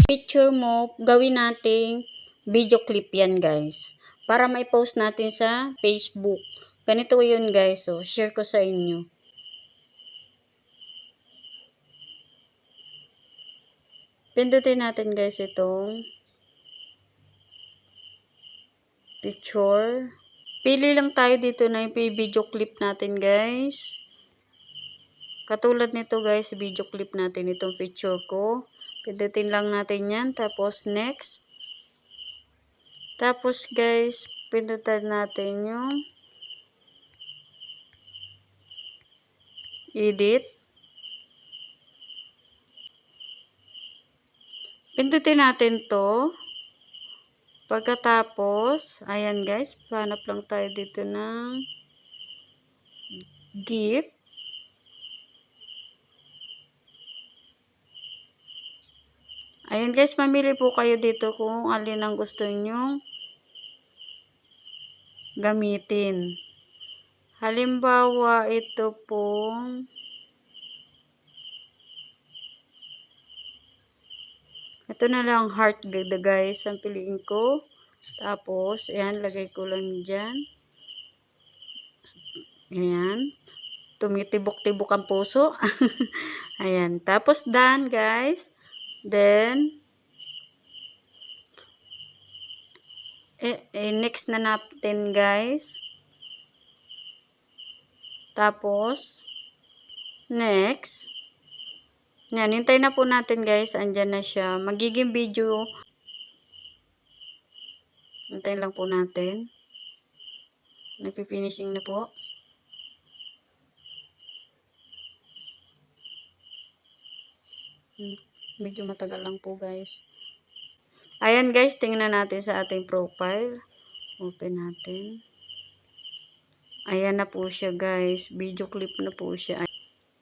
picture mo, gawin nating video clip yan guys. Para may post natin sa Facebook. Ganito yun guys. So, share ko sa inyo. Pindutin natin guys itong picture. Pili lang tayo dito na yung video clip natin guys. Katulad nito guys, video clip natin itong picture ko. Pindutin lang natin yan. Tapos next. Tapos guys, pindutin natin yung edit. Pindutin natin to. Pagkatapos, ayan guys, hanap lang tayo dito ng GIF. Ayan guys, mamili po kayo dito kung alin ang gusto nyong gamitin. Halimbawa, ito pong ito na lang heart guys ang piliin ko. Tapos, ayan, lagay ko lang dyan. Ayan. Tumitibok-tibok ang puso. Ayan. Tapos, done guys. Then, next na natin guys. Tapos, next. Yan, hintay na po natin guys. Andyan na siya. Magiging video. Hintay lang po natin. Nagpi-finishing na po. Medyo matagal lang po guys. Ayan guys, tingnan natin sa ating profile. Open natin. Ayan na po siya guys. Video clip na po siya.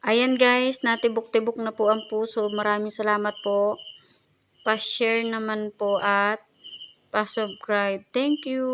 Ayan guys, natibok-tibok na po ang puso. Maraming salamat po. Pa-share naman po at pa-subscribe. Thank you.